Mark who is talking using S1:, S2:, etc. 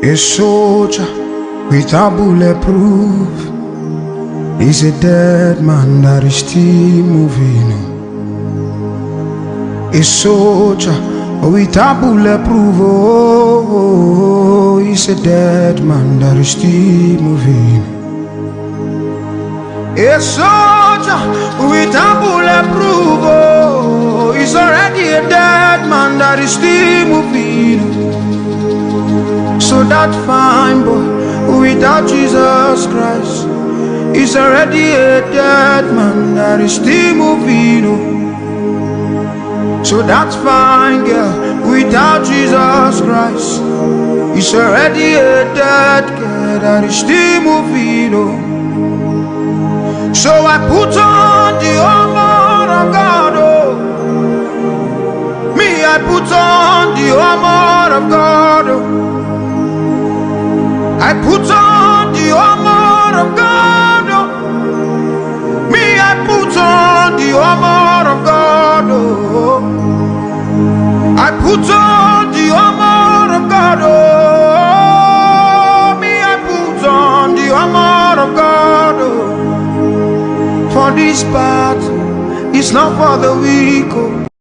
S1: A soldier without bulletproof is a dead man that is still moving. A soldier without bulletproof is a dead man that is still moving. A soldier without bulletproof is already a dead man that is still moving. So that fine boy without Jesus Christ is already a dead man that is still moving. So that fine girl without Jesus Christ is already a dead girl that is still moving. So I put on the armor of God. Me, I put on the armor of God. I put on the armor of God. Me, I put on the armor of God. I put on the armor of God. Me, I put on the armor of God. For this battle is not for the weak.